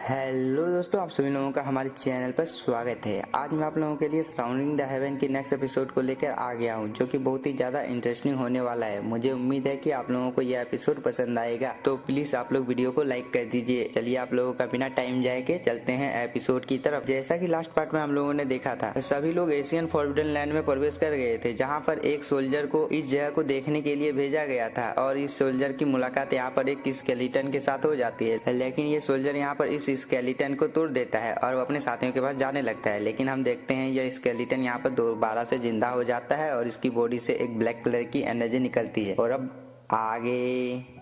Hello दोस्तों, आप सभी लोगों का हमारे चैनल पर स्वागत है। आज मैं आप लोगों के लिए सराउंडिंग द हेवन के नेक्स्ट एपिसोड को लेकर आ गया हूं, जो कि बहुत ही ज़्यादा इंटरेस्टिंग होने वाला है। मुझे उम्मीद है कि आप लोगों को यह एपिसोड पसंद आएगा, तो प्लीज़ आप लोग वीडियो को लाइक कर दीजिए। चलिए आप लोगों का बिना टाइम जाए के चलते हैं एपिसोड की तरफ। जैसा कि लास्ट पार्ट में हम लोगों ने देखा था, सभी लोग एशियन फॉरबिडन लैंड में प्रवेश कर गए थे, जहाँ पर एक सोल्जर को इस जगह को देखने के लिए भेजा गया था और इस सोल्जर की मुलाकात यहाँ पर एक स्केलेटन के साथ हो जाती है। लेकिन ये सोल्जर यहाँ पर इस स्केलेटन को तोड़ देता है और वो अपने साथियों के पास जाने लगता है। लेकिन हम देखते हैं यह स्केलेटन यहाँ पर दोबारा से जिंदा हो जाता है और इसकी बॉडी से एक ब्लैक कलर की एनर्जी निकलती है। और अब आगे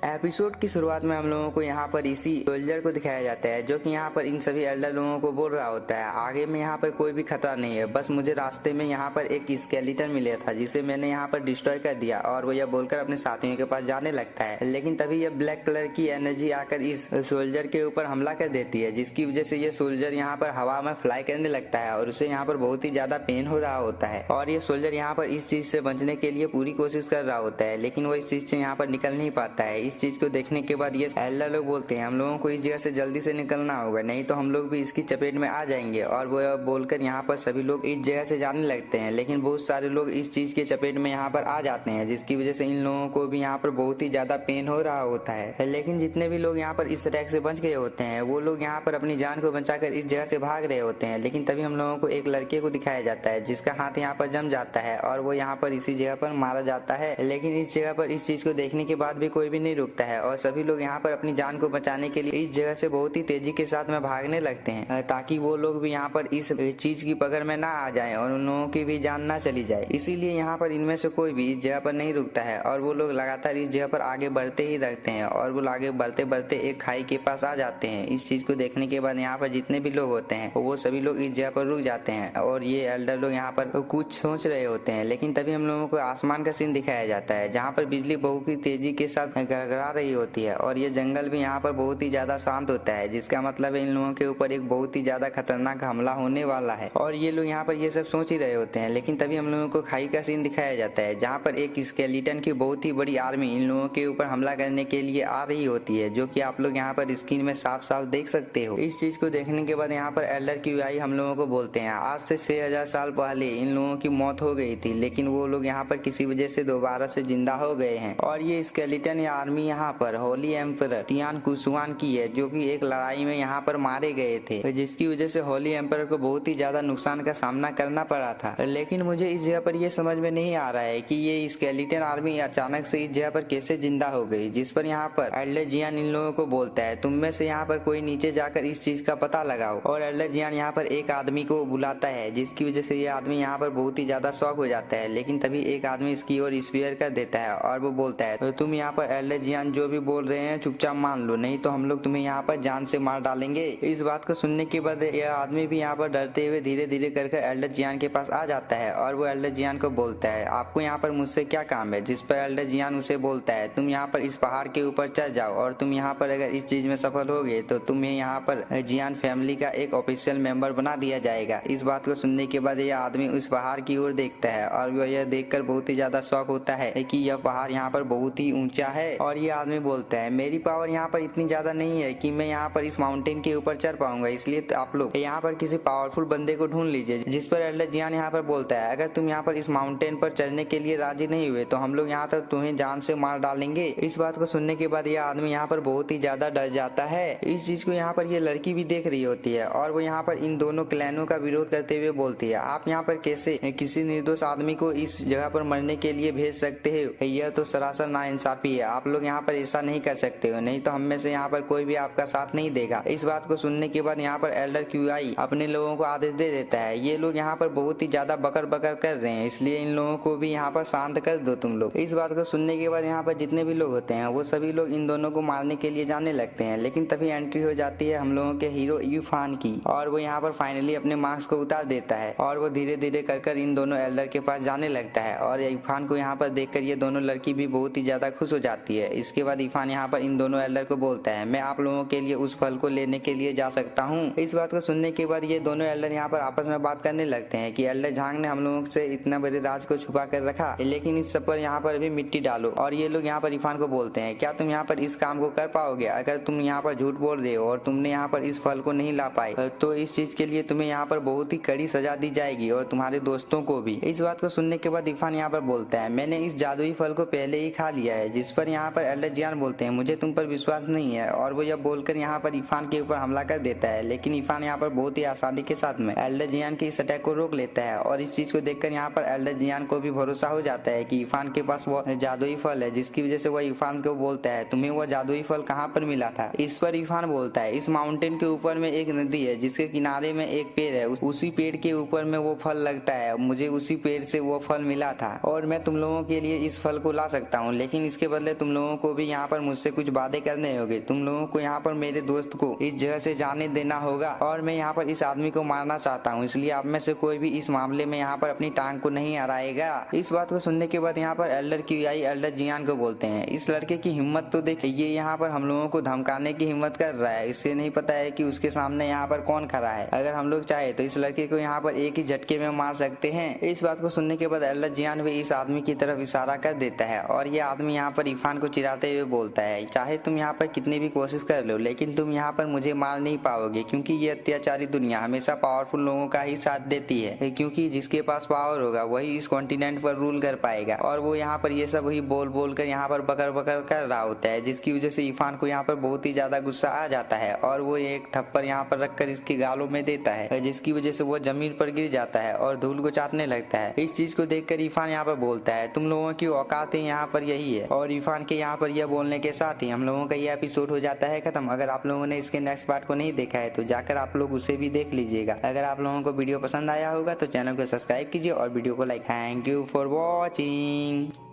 एपिसोड की शुरुआत में हम लोगों को यहाँ पर इसी सोल्जर को दिखाया जाता है, जो कि यहाँ पर इन सभी एल्डर लोगों को बोल रहा होता है आगे में यहाँ पर कोई भी खतरा नहीं है, बस मुझे रास्ते में यहाँ पर एक स्केलेटन मिला था जिसे मैंने यहाँ पर डिस्ट्रॉय कर दिया। और वो यह बोलकर अपने साथियों के पास जाने लगता है। लेकिन तभी यह ब्लैक कलर की एनर्जी आकर इस सोल्जर के ऊपर हमला कर देती है, जिसकी वजह से ये सोल्जर यहाँ पर हवा में फ्लाई करने लगता है और उसे यहाँ पर बहुत ही ज्यादा पेन हो रहा होता है। और ये सोल्जर यहाँ पर इस चीज से बचने के लिए पूरी कोशिश कर रहा होता है, लेकिन वो इस चीज से यहाँ पर निकल नहीं पाता है। इस चीज को देखने के बाद ये एल्डर लोग बोलते हैं हम लोगों को इस जगह से जल्दी से निकलना होगा, नहीं तो हम लोग भी इसकी चपेट में आ जाएंगे। और वो बोलकर यहाँ पर सभी लोग इस जगह से जाने लगते हैं, लेकिन बहुत सारे लोग इस चीज के चपेट में यहाँ पर आ जाते हैं, जिसकी वजह से इन लोगों को भी यहाँ पर बहुत ही ज्यादा पेन हो रहा होता है। लेकिन जितने भी लोग यहाँ पर इस अटैक से बच गए होते हैं, वो लोग यहाँ पर अपनी जान को बचाकर इस जगह से भाग रहे होते हैं। लेकिन तभी हम लोगों को एक लड़के को दिखाया जाता है जिसका हाथ यहाँ पर जम जाता है और वो यहाँ पर इसी जगह पर मारा जाता है। लेकिन इस जगह पर इस चीज को देखने के बाद भी कोई भी नहीं रुकता है और सभी लोग यहाँ पर अपनी जान को बचाने के लिए इस जगह से बहुत ही तेजी के साथ में भागने लगते हैं, ताकि वो लोग भी यहाँ पर इस चीज की पकड़ में ना आ जाएं और उन लोगों की भी जान ना चली जाए। इसीलिए यहाँ पर इनमें से कोई भी इस जगह पर नहीं रुकता है और वो लोग लगातार इस जगह पर आगे बढ़ते ही रहते हैं और वो आगे बढ़ते बढ़ते एक खाई के पास आ जाते हैं। इस चीज को देखने के बाद यहाँ पर जितने भी लोग होते हैं वो सभी लोग इस जगह पर रुक जाते हैं और ये एल्डर लोग यहाँ पर कुछ सोच रहे होते हैं। लेकिन तभी हम लोगों को आसमान का सीन दिखाया जाता है, जहाँ पर बिजली बहुत ही तेजी के साथ गड़गड़ा रही होती है और ये जंगल भी यहाँ पर बहुत ही ज्यादा शांत होता है, जिसका मतलब है इन लोगों के ऊपर एक बहुत ही ज्यादा खतरनाक हमला होने वाला है। और ये लोग यहाँ पर ये सब सोच ही रहे होते हैं। लेकिन तभी हम लोगों को खाई का सीन दिखाया जाता है, जहाँ पर एक स्केलेटन की बहुत ही बड़ी आर्मी इन लोगों के ऊपर हमला करने के लिए आ रही होती है, जो कि आप लोग यहाँ पर स्क्रीन में साफ साफ देख सकते हो। इस चीज को देखने के बाद यहाँ पर एल्डर क्यूआई हम लोगों को बोलते हैं आज से 6000 साल पहले इन लोगों की मौत हो गई थी, लेकिन वो लोग यहाँ पर किसी वजह से दोबारा से जिंदा हो गए हैं। और ये स्केलेटन या आर्मी यहाँ पर होली एम्परर तियान कुशवान की है, जो कि एक लड़ाई में यहाँ पर मारे गए थे, जिसकी वजह से होली एम्परर को बहुत ही ज्यादा नुकसान का सामना करना पड़ा था। लेकिन मुझे इस जगह पर यह समझ में नहीं आ रहा है कि ये स्केलेटन आर्मी अचानक से इस जगह पर कैसे जिंदा हो गई, जिस पर यहाँ पर एल्डर जियान इन लोगों को बोलता है तुम में से यहाँ पर कोई नीचे जाकर इस चीज का पता लगाओ। और एल्डर जियान यहाँ पर एक आदमी को बुलाता है, जिसकी वजह से ये आदमी यहाँ पर बहुत ही ज्यादा शॉक हो जाता है। लेकिन तभी एक आदमी इसकी ओर स्पीयर कर देता है और वो बोलता है तो तुम यहाँ पर एल्डर जियान जो भी बोल रहे हैं चुपचाप मान लो, नहीं तो हम लोग तुम्हें यहाँ पर जान से मार डालेंगे। इस बात को सुनने के बाद यह आदमी भी यहाँ पर डरते हुए धीरे धीरे करके एल्डर जियान के पास आ जाता है और वो एल्डर जियान को बोलता है आपको यहाँ पर मुझसे क्या काम है। जिस पर एल्डर जियान उसे बोलता है तुम यहाँ पर इस पहाड़ के ऊपर चढ़ जाओ और तुम यहाँ पर अगर इस चीज में सफल हो गए तो तुम्हें यहाँ पर जियान फैमिली का एक ऑफिशियल मेंबर बना दिया जाएगा। इस बात को सुनने के बाद यह आदमी उस पहाड़ की ओर देखता है और वो यह देखकर बहुत ही ज्यादा शौक होता है कि यह पहाड़ यहाँ पर बहुत ही ऊंचा है। और ये आदमी बोलता है मेरी पावर यहाँ पर इतनी ज्यादा नहीं है कि मैं यहाँ पर इस माउंटेन के ऊपर चढ़ पाऊंगा, इसलिए आप लोग यहाँ पर किसी पावरफुल बंदे को ढूंढ लीजिए। जिस पर एल्डर जियान यहाँ पर बोलता है अगर तुम यहाँ पर इस माउंटेन पर चढ़ने के लिए राजी नहीं हुए तो हम लोग यहाँ तक तुम्हें जान से मार डालेंगे। इस बात को सुनने के बाद यह आदमी यहाँ पर बहुत ही ज्यादा डर जाता है। इस चीज को यहाँ पर ये लड़की भी देख रही होती है और वो यहाँ पर इन दोनों क्लैनों का विरोध करते हुए बोलती है आप यहाँ पर कैसे किसी निर्दोष आदमी को इस जगह पर मरने के लिए भेज सकते हो, यह तो सरासर नाइंसाफी है। आप लोग यहाँ पर ऐसा नहीं कर सकते हो, नहीं तो हम में से यहाँ पर कोई भी आपका साथ नहीं देगा। इस बात को सुनने के बाद यहाँ पर एल्डर क्यूआई अपने लोगों को आदेश दे देता है ये लोग यहाँ पर बहुत ही ज्यादा बकर बकर कर रहे हैं, इसलिए इन लोगों को भी यहाँ पर शांत कर दो तुम लोग। इस बात को सुनने के बाद यहाँ पर जितने भी लोग होते हैं वो सभी लोग इन दोनों को मारने के लिए जाने लगते हैं। लेकिन तभी एंट्री हो जाती है हम लोगों के हीरो यूफान की और वो यहाँ पर फाइनली अपने मास्क को उतार देता है और वो धीरे धीरे कर इन दोनों एल्डर के पास जाने लगता है। और यूफान को यहाँ पर देखकर ये दोनों लड़की भी बहुत ही ज्यादा खुश हो जाती है। इसके बाद इरफान यहाँ पर इन दोनों एल्डर को बोलता है, मैं आप लोगों के लिए उस फल को लेने के लिए जा सकता हूँ। इस बात को सुनने के बाद ये दोनों एल्डर यहाँ पर आपस में बात करने लगते हैं कि एल्डर झांग ने हम लोगों से इतना बड़े राज को छुपा कर रखा, लेकिन इस सब पर यहाँ पर अभी मिट्टी डालो। और ये लोग यहाँ पर इरफान को बोलते हैं, क्या तुम यहाँ पर इस काम को कर पाओगे? अगर तुम यहाँ पर झूठ बोल रहे हो और तुमने यहाँ पर इस फल को नहीं ला पाए तो इस चीज के लिए तुम्हें यहाँ पर बहुत ही कड़ी सजा दी जाएगी और तुम्हारे दोस्तों को भी। इस बात को सुनने के बाद इरफान यहाँ पर बोलता है, मैंने इस जादुई फल को पहले ही खा लिया है। जिस पर यहाँ पर एल्डर जियान बोलते हैं, मुझे तुम पर विश्वास नहीं है। और वो जब बोलकर यहाँ पर इरफान के ऊपर हमला कर देता है, लेकिन इरफान यहाँ पर बहुत ही आसानी के साथ में एल्डर जियान के इस अटैक को रोक लेता है। और इस चीज को देखकर यहाँ पर एल्डर जियान को भी भरोसा हो जाता है कि इरफान के पास वो जादुई फल है, जिसकी वजह से वह इरफान को बोलता है, तुम्हें वह जादुई फल कहाँ पर मिला था? इस पर इरफान बोलता है, इस माउंटेन के ऊपर में एक नदी है जिसके किनारे में एक पेड़ है, उसी पेड़ के ऊपर में वो फल लगता है, मुझे उसी पेड़ से वो फल मिला था और मैं तुम लोगों के लिए इस फल को ला सकता हूँ, लेकिन इसके बदले तुम लोगों को भी यहाँ पर मुझसे कुछ वादे करने होंगे। तुम लोगों को यहाँ पर मेरे दोस्त को इस जगह से जाने देना होगा और मैं यहाँ पर इस आदमी को मारना चाहता हूँ, इसलिए आप में से कोई भी इस मामले में यहाँ पर अपनी टांग को नहीं अड़ाएगा। इस बात को सुनने के बाद यहाँ पर एल्डर क्यूआई एल्डर जियान को बोलते हैं, इस लड़के की हिम्मत तो देख, ये यहाँ पर हम लोगों को धमकाने की हिम्मत कर रहा है। इससे नहीं पता है कि उसके सामने यहाँ पर कौन खड़ा है। अगर हम लोग चाहे तो इस लड़के को यहाँ पर एक ही झटके में मार सकते हैं। इस बात को सुनने के बाद एल्डर जियान भी इस आदमी की तरफ इशारा कर देता है और ये आदमी यहाँ पर इरफान को चिढ़ाते हुए बोलता है, चाहे तुम यहाँ पर कितनी भी कोशिश कर लो, लेकिन तुम यहाँ पर मुझे मार नहीं पाओगे, क्योंकि ये अत्याचारी दुनिया हमेशा पावरफुल लोगों का ही साथ देती है, क्योंकि जिसके पास पावर होगा वही इस कॉन्टिनेंट पर रूल कर पाएगा। और वो यहाँ पर ये सब ही बोल बोल कर यहाँ पर बकर बकर कर रहा होता है, जिसकी वजह से इरफान को यहाँ पर बहुत ही ज्यादा गुस्सा आ जाता है और वो एक थप्पड़ यहाँ पर रखकर इसके गालों में देता है, जिसकी वजह से वो जमीन पर गिर जाता है और धूल को चाटने लगता है। इस चीज को देखकर इरफान यहाँ पर बोलता है, तुम लोगों की औकात यहाँ पर यही है। और इरफान के यहाँ पर यह बोलने के साथ ही हम लोगों का यह एपिसोड हो जाता है खत्म। अगर आप लोगों ने इसके नेक्स्ट पार्ट को नहीं देखा है तो जाकर आप लोग उसे भी देख लीजिएगा। अगर आप लोगों को वीडियो पसंद आया होगा तो चैनल को सब्सक्राइब कीजिए और वीडियो को like. Thank you for watching.